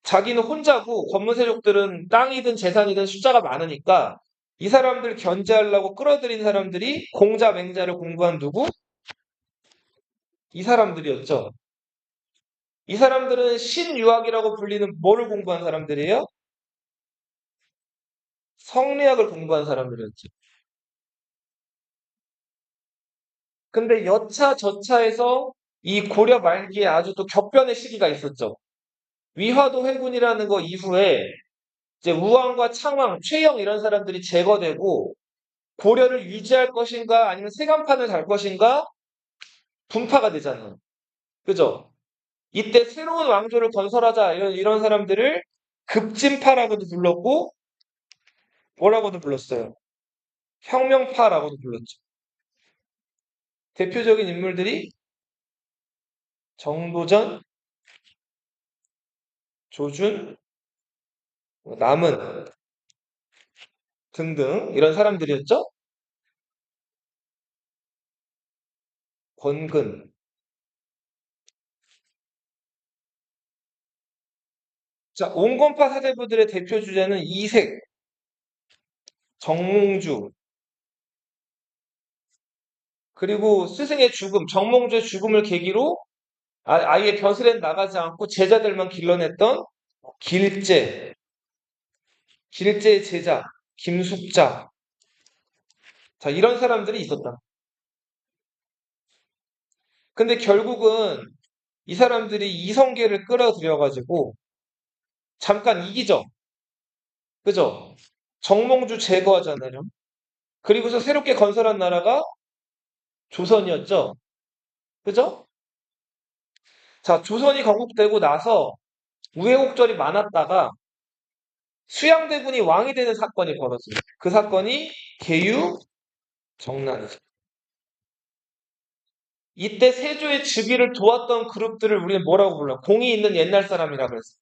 자기는 혼자고 권문세족들은 땅이든 재산이든 숫자가 많으니까 이 사람들 견제하려고 끌어들인 사람들이 공자 맹자를 공부한 누구? 이 사람들이었죠. 이 사람들은 신유학이라고 불리는 뭐를 공부한 사람들이에요? 성리학을 공부한 사람들이었죠. 근데 여차저차해서 이 고려 말기에 아주 또 격변의 시기가 있었죠. 위화도 회군이라는 거 이후에 이제 우왕과 창왕, 최영 이런 사람들이 제거되고 고려를 유지할 것인가 아니면 세간판을 갈 것인가 분파가 되잖아요. 그죠? 이때 새로운 왕조를 건설하자 이런 사람들을 급진파라고도 불렀고 뭐라고도 불렀어요. 혁명파라고도 불렀죠. 대표적인 인물들이 정도전, 조준, 남은 등등 이런 사람들이었죠. 권근. 자, 온건파 사대부들의 대표 주제는 이색, 정몽주, 그리고 스승의 죽음, 정몽주의 죽음을 계기로 아예 벼슬에 나가지 않고 제자들만 길러냈던 길제, 길제의 제자, 김숙자. 자, 이런 사람들이 있었다. 근데 결국은 이 사람들이 이성계를 끌어들여가지고 잠깐 이기죠. 그죠? 정몽주 제거하잖아요. 그리고서 새롭게 건설한 나라가 조선이었죠. 그죠? 자, 조선이 건국되고 나서 우여곡절이 많았다가 수양대군이 왕이 되는 사건이 벌어져요. 그 사건이 계유 정난이죠. 이때 세조의 즉위를 도왔던 그룹들을 우리는 뭐라고 불러요? 공이 있는 옛날 사람이라고 그랬어요.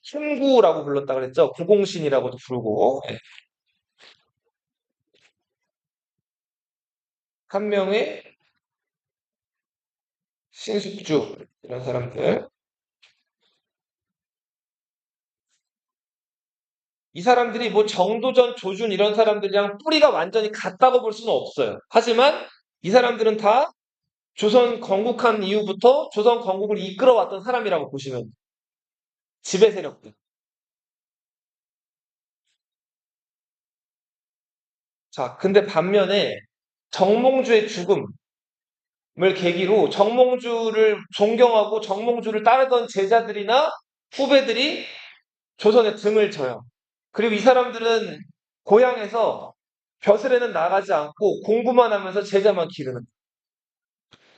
흉구라고 불렀다 그랬죠. 구공신이라고도 부르고. 예. 한 명의 신숙주 이런 사람들. 이 사람들이 뭐 정도전, 조준 이런 사람들이랑 뿌리가 완전히 같다고 볼 수는 없어요. 하지만 이 사람들은 다 조선 건국한 이후부터 조선 건국을 이끌어왔던 사람이라고 보시면 돼요. 지배 세력들. 자, 근데 반면에 정몽주의 죽음을 계기로 정몽주를 존경하고 정몽주를 따르던 제자들이나 후배들이 조선에 등을 져요. 그리고 이 사람들은 고향에서 벼슬에는 나가지 않고 공부만 하면서 제자만 기르는.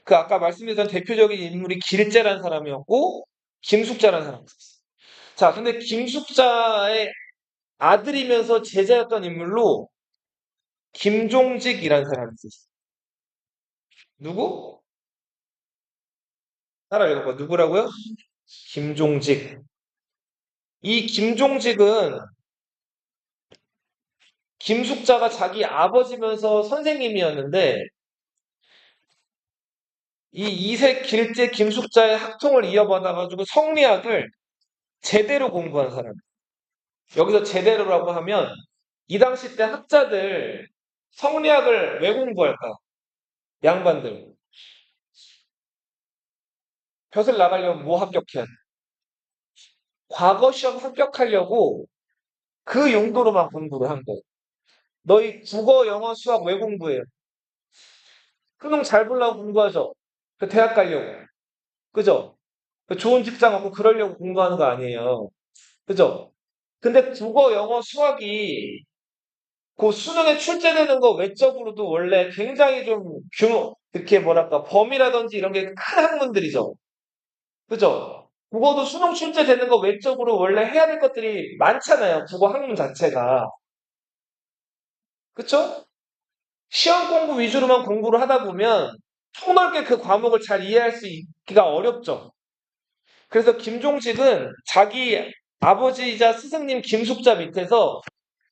그 아까 말씀드렸던 대표적인 인물이 길제라는 사람이었고 김숙자라는 사람이었어요. 자, 근데 김숙자의 아들이면서 제자였던 인물로 김종직이라는 사람이 있었어요. 누구? 따라 읽어봐. 누구라고요? 김종직. 이 김종직은 김숙자가 자기 아버지면서 선생님이었는데 이 이색 길제 김숙자의 학통을 이어받아가지고 성리학을 제대로 공부한 사람. 여기서 제대로라고 하면 이 당시 때 학자들 성리학을 왜 공부할까? 양반들. 벼슬 나가려면 뭐 합격해야 돼? 과거 시험 합격하려고 그 용도로만 공부를 한 거예요. 너희 국어, 영어, 수학 왜 공부해요? 수능 잘 보려고 공부하죠? 그 대학 가려고. 그죠? 그 좋은 직장 얻고 그러려고 공부하는 거 아니에요. 그죠? 근데 국어, 영어, 수학이 그 수능에 출제되는 거 외적으로도 원래 굉장히 좀 규모, 이렇게 뭐랄까, 범위라든지 이런 게 큰 학문들이죠. 그죠? 국어도 수능 출제되는 거 외적으로 원래 해야 될 것들이 많잖아요. 국어 학문 자체가. 그쵸? 시험 공부 위주로만 공부를 하다 보면 폭넓게 그 과목을 잘 이해할 수 있기가 어렵죠. 그래서 김종직은 자기 아버지이자 스승님 김숙자 밑에서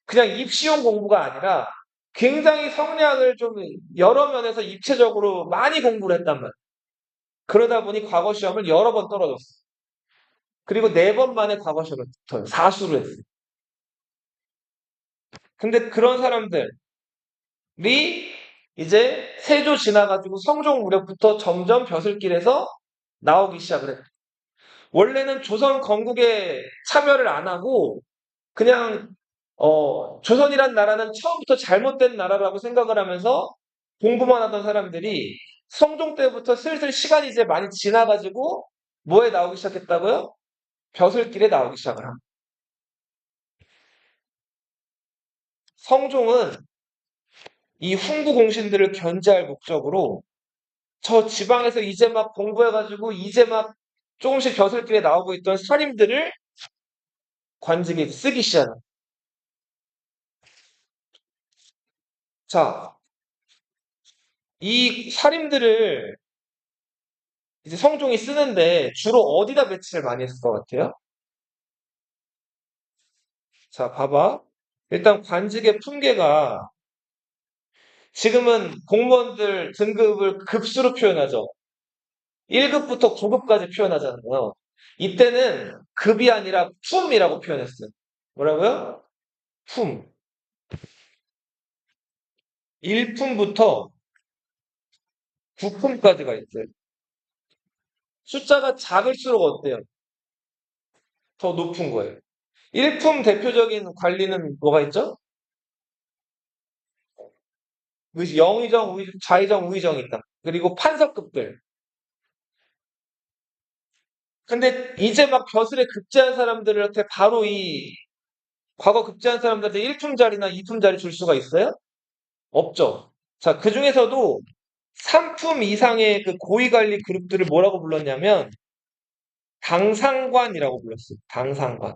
그냥 입시용 공부가 아니라 굉장히 성리학을 좀 여러 면에서 입체적으로 많이 공부를 했단 말이에요. 그러다 보니 과거 시험을 여러 번 떨어졌어요. 그리고 네 번 만에 과거 시험을 붙어요. 사수를 했어요. 근데 그런 사람들이 이제 세조 지나가지고 성종 무렵부터 점점 벼슬길에서 나오기 시작을 했어요. 원래는 조선 건국에 참여를 안 하고 그냥 조선이란 나라는 처음부터 잘못된 나라라고 생각을 하면서 공부만 하던 사람들이 성종 때부터 슬슬 시간이 이제 많이 지나가지고 뭐에 나오기 시작했다고요? 벼슬길에 나오기 시작을 합니다. 성종은 이 훈구 공신들을 견제할 목적으로 저 지방에서 이제 막 공부해가지고 이제 막 조금씩 벼슬길에 나오고 있던 살인들을 관직에 쓰기 시작합니다. 자, 이 살인들을 이제 성종이 쓰는데 주로 어디다 배치를 많이 했을 것 같아요? 자, 봐봐. 일단 관직의 품계가 지금은 공무원들 등급을 급수로 표현하죠. 1급부터 9급까지 표현하잖아요. 이때는 급이 아니라 품이라고 표현했어요. 뭐라고요? 품. 1품부터 9품까지가 있어요. 숫자가 작을수록 어때요? 더 높은 거예요. 1품 대표적인 관리는 뭐가 있죠? 영의정, 좌의정, 우의정이 있다. 그리고 판서급들. 근데 이제 막 벼슬에 급제한 사람들한테 바로 과거 급제한 사람들한테 1품짜리나 2품짜리 줄 수가 있어요? 없죠. 자, 그 중에서도 3품 이상의 그 고위관리 그룹들을 뭐라고 불렀냐면 당상관이라고 불렀어요. 당상관.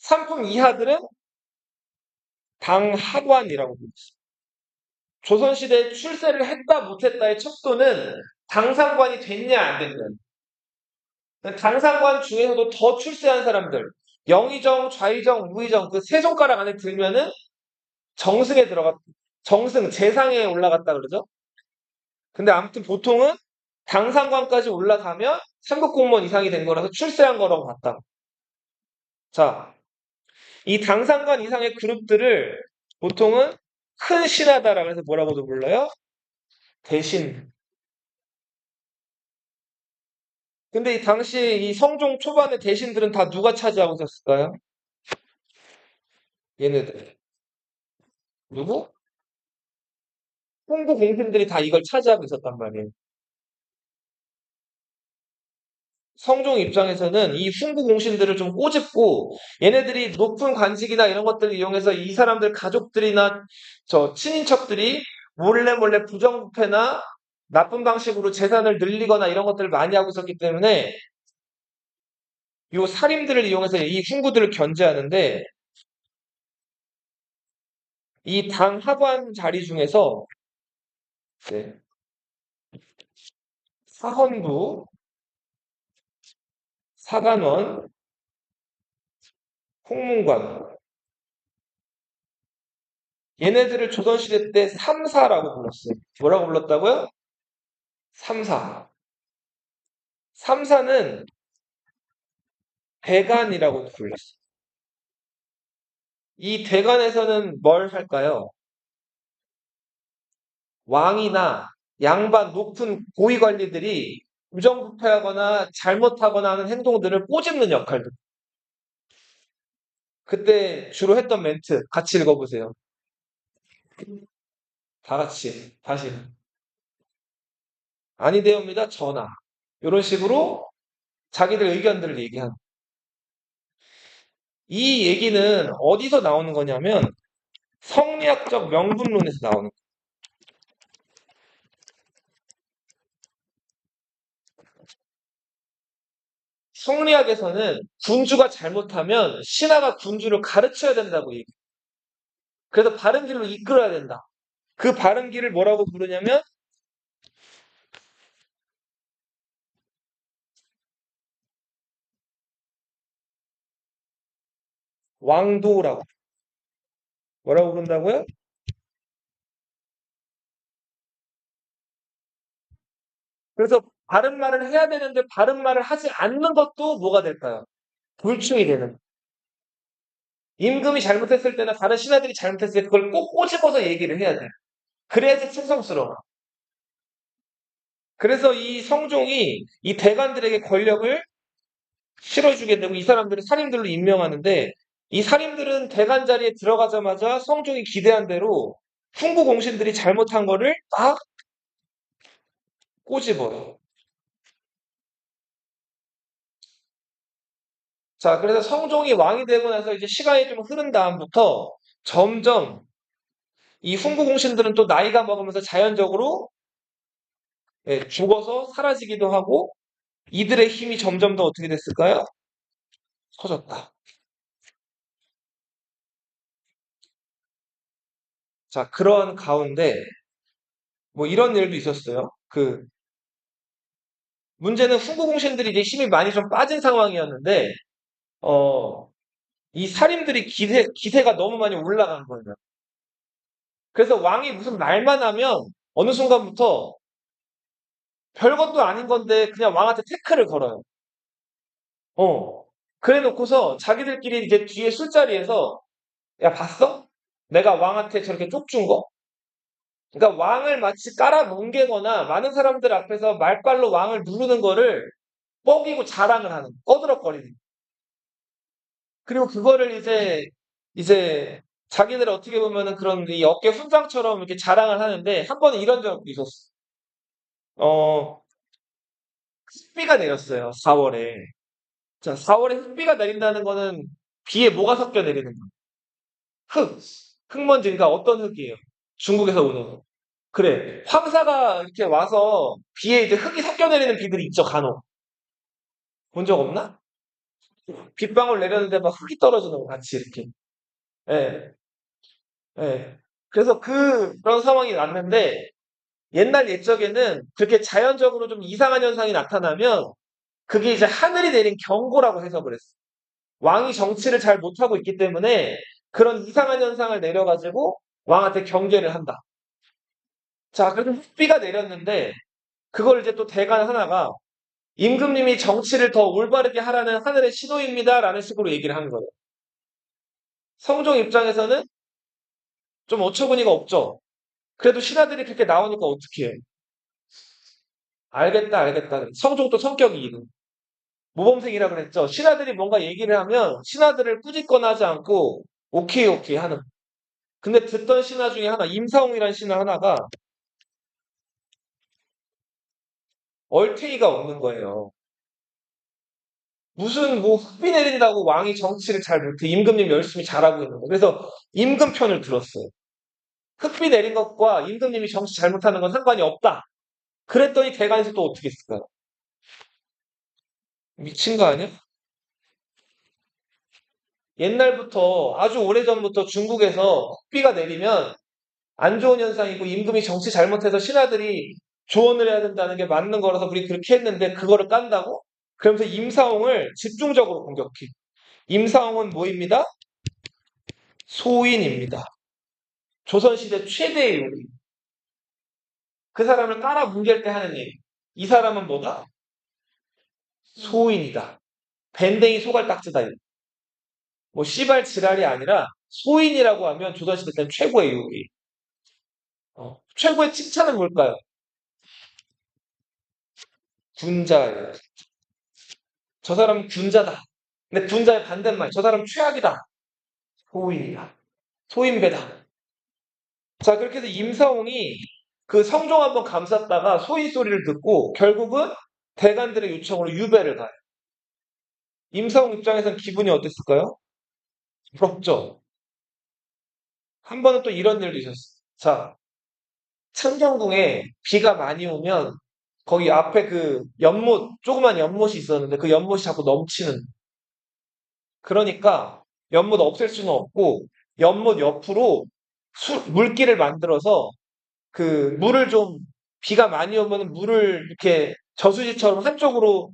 3품 이하들은 당하관이라고 불렀어요. 조선시대에 출세를 했다 못했다의 척도는 당상관이 됐냐 안 됐냐. 당상관 중에서도 더 출세한 사람들, 영의정, 좌의정, 우의정 그 세 손가락 안에 들면은 정승에 들어갔, 정승, 재상에 올라갔다 그러죠? 근데 아무튼 보통은 당상관까지 올라가면 3급 공무원 이상이 된 거라서 출세한 거라고 봤다. 자, 이 당상관 이상의 그룹들을 보통은 큰 신하다라고 해서 뭐라고도 불러요? 대신. 근데 이 당시 이 성종 초반의 대신들은 다 누가 차지하고 있었을까요? 얘네들. 누구? 홍보 공신들이 다 이걸 차지하고 있었단 말이에요. 성종 입장에서는 이 훈구 공신들을 좀 꼬집고 얘네들이 높은 관직이나 이런 것들을 이용해서 이 사람들 가족들이나 저 친인척들이 몰래 몰래 부정부패나 나쁜 방식으로 재산을 늘리거나 이런 것들을 많이 하고 있었기 때문에 이 살인들을 이용해서 이 훈구들을 견제하는데 이 당 하관 자리 중에서 네, 사헌부, 사간원, 홍문관 얘네들을 조선시대 때 삼사라고 불렀어요. 뭐라고 불렀다고요? 삼사. 삼사는 대간이라고 불렸어요. 이 대간에서는 뭘 할까요? 왕이나 양반 높은 고위 관리들이 부정부패하거나 잘못하거나 하는 행동들을 꼬집는 역할들. 그때 주로 했던 멘트 같이 읽어보세요. 다 같이 다시 아니되옵니다 전하. 이런 식으로 자기들 의견들을 얘기하는. 이 얘기는 어디서 나오는 거냐면 성리학적 명분론에서 나오는 거예요. 성리학에서는 군주가 잘못하면 신하가 군주를 가르쳐야 된다고 얘기해요. 그래서 바른 길로 이끌어야 된다. 그 바른 길을 뭐라고 부르냐면 왕도라고. 뭐라고 부른다고요? 그래서 바른 말을 해야 되는데 바른 말을 하지 않는 것도 뭐가 될까요? 불충이 되는. 임금이 잘못했을 때나 다른 신하들이 잘못했을 때 그걸 꼭 꼬집어서 얘기를 해야 돼. 그래야지 충성스러워. 그래서 이 성종이 이 대관들에게 권력을 실어주게 되고 이 사람들을 살인들로 임명하는데 이 살인들은 대관 자리에 들어가자마자 성종이 기대한 대로 훈구 공신들이 잘못한 거를 막 꼬집어요. 자, 그래서 성종이 왕이 되고 나서 이제 시간이 좀 흐른 다음부터 점점 이 훈구 공신들은 또 나이가 먹으면서 자연적으로 죽어서 사라지기도 하고 이들의 힘이 점점 더 어떻게 됐을까요? 커졌다. 자, 그런 가운데 뭐 이런 일도 있었어요. 문제는 후구공신들이 이제 힘이 많이 좀 빠진 상황이었는데, 어, 이 살인들이 기세가 너무 많이 올라간 거예요. 그래서 왕이 무슨 말만 하면 어느 순간부터 별것도 아닌 건데 그냥 왕한테 태클을 걸어요. 어. 그래 놓고서 자기들끼리 이제 뒤에 술자리에서 야, 봤어? 내가 왕한테 저렇게 쪽준 거? 그러니까 왕을 마치 깔아뭉개거나 많은 사람들 앞에서 말빨로 왕을 누르는 거를 뻐기고 자랑을 하는, 꺼드럭거리는. 그리고 그거를 이제 자기들 어떻게 보면은 그런 이 어깨 훈장처럼 이렇게 자랑을 하는데 한 번은 이런 적도 있었어. 어, 흑비가 내렸어요. 4월에. 자, 4월에 흑비가 내린다는 거는 비에 뭐가 섞여 내리는 거야? 흙. 흙먼지가 어떤 흙이에요? 중국에서 오는 흙. 그래. 황사가 이렇게 와서 비에 이제 흙이 섞여 내리는 비들이 있죠, 간혹. 본 적 없나? 빗방울 내렸는데 막 흙이 떨어지는 거 같이 이렇게. 예, 예. 그래서 그런 상황이 났는데 옛날 옛적에는 그렇게 자연적으로 좀 이상한 현상이 나타나면 그게 이제 하늘이 내린 경고라고 해석을 했어. 왕이 정치를 잘 못하고 있기 때문에 그런 이상한 현상을 내려가지고 왕한테 경계를 한다. 자, 그래서 흑비가 내렸는데 그걸 이제 또 대간 하나가 임금님이 정치를 더 올바르게 하라는 하늘의 신호입니다라는 식으로 얘기를 하는 거예요. 성종 입장에서는 좀 어처구니가 없죠. 그래도 신하들이 그렇게 나오니까 어떻게 해? 알겠다, 알겠다. 성종도 성격이 이래. 모범생이라 그랬죠. 신하들이 뭔가 얘기를 하면 신하들을 꾸짖거나 하지 않고 오케이 오케이 하는. 근데 듣던 신하 중에 하나 임사홍이라는 신하 하나가 얼탱이가 없는 거예요. 무슨 뭐 흑비 내린다고 왕이 정치를 잘 못해. 임금님 열심히 잘하고 있는 거. 그래서 임금 편을 들었어요. 흑비 내린 것과 임금님이 정치 잘못하는 건 상관이 없다. 그랬더니 대간에서 또 어떻게 했을까요? 미친 거 아니야? 옛날부터 아주 오래전부터 중국에서 흑비가 내리면 안 좋은 현상이고 임금이 정치 잘못해서 신하들이 조언을 해야 된다는 게 맞는 거라서 우리 그렇게 했는데 그거를 깐다고? 그러면서 임사홍을 집중적으로 공격해. 임사홍은 뭐입니다? 소인입니다. 조선시대 최대의 요리. 그 사람을 깔아 뭉갤 때 하는 얘기. 이 사람은 뭐다? 소인이다. 밴댕이 소갈딱지다. 뭐 씨발 지랄이 아니라 소인이라고 하면 조선시대 때는 최고의 요리. 최고의 칭찬은 뭘까요? 군자예요. 저 사람은 군자다. 근데 군자의 반대말, 저 사람은 최악이다. 소인이다. 소인배다. 자, 그렇게 해서 임사홍이 그 성종 한번 감쌌다가 소인 소리를 듣고 결국은 대간들의 요청으로 유배를 가요. 임사홍 입장에선 기분이 어땠을까요? 부럽죠? 한 번은 또 이런 일도 있었어. 자, 창경궁에 비가 많이 오면 거기 앞에 그 연못, 조그만 연못이 있었는데 그 연못이 자꾸 넘치는. 그러니까 연못 없앨 수는 없고 연못 옆으로 물길을 만들어서 그 물을 좀 비가 많이 오면 물을 이렇게 저수지처럼 한쪽으로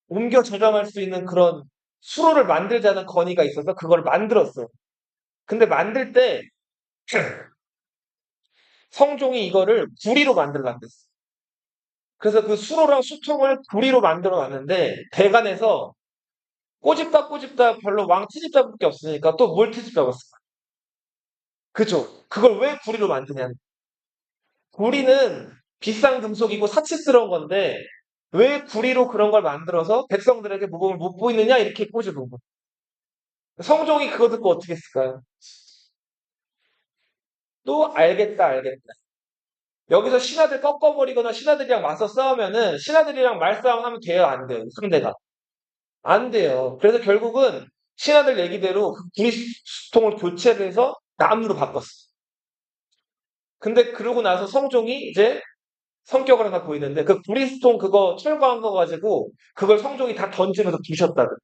옮겨 저장할 수 있는 그런 수로를 만들자는 건의가 있어서 그걸 만들었어요. 근데 만들 때 성종이 이거를 구리로 만들라 그랬어. 그래서 그 수로랑 수통을 구리로 만들어 놨는데 대간에서 꼬집다 별로 왕 트집잡을 게 없으니까 또 뭘 트집잡았어? 그죠? 그걸 왜 구리로 만드냐? 구리는 비싼 금속이고 사치스러운 건데 왜 구리로 그런 걸 만들어서 백성들에게 모범을 못 보이느냐 이렇게 꼬집은 거. 성종이 그거 듣고 어떻게 했을까요? 또 알겠다 알겠다. 여기서 신하들 꺾어버리거나 신하들이랑 맞서 싸우면은 신하들이랑 말싸움하면 돼요 안 돼요 상대가 안 돼요. 그래서 결국은 신하들 얘기대로 그 구리수통을 교체를 해서 나무로 바꿨어. 근데 그러고 나서 성종이 이제 성격을 하나 보이는데 그 구리수통 그거 철거한 거 가지고 그걸 성종이 다 던지면서 부셨다고.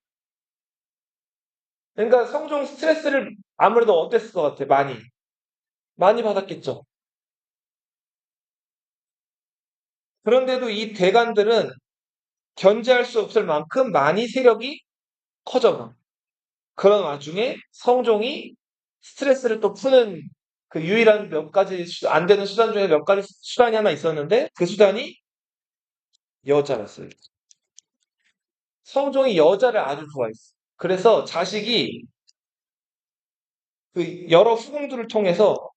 그러니까 성종 스트레스를 아무래도 어땠을 것 같아 많이 많이 받았겠죠. 그런데도 이 대관들은 견제할 수 없을 만큼 많이 세력이 커져가. 그런 와중에 성종이 스트레스를 또 푸는 그 유일한 몇 가지 안 되는 수단 중에 몇 가지 수단이 하나 있었는데 그 수단이 여자였어요. 성종이 여자를 아주 좋아했어. 그래서 자식이 그 여러 후궁들을 통해서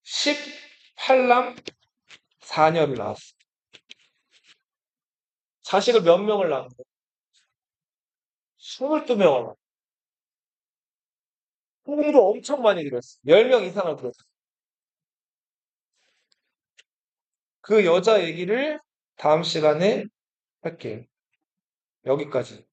18남 4녀를 낳았어. 자식을 몇 명을 낳은 거야? 22명을 낳았어. 후궁도 엄청 많이 들였어. 10명 이상을 들였어. 그 여자 얘기를 다음 시간에 할게요. 여기까지.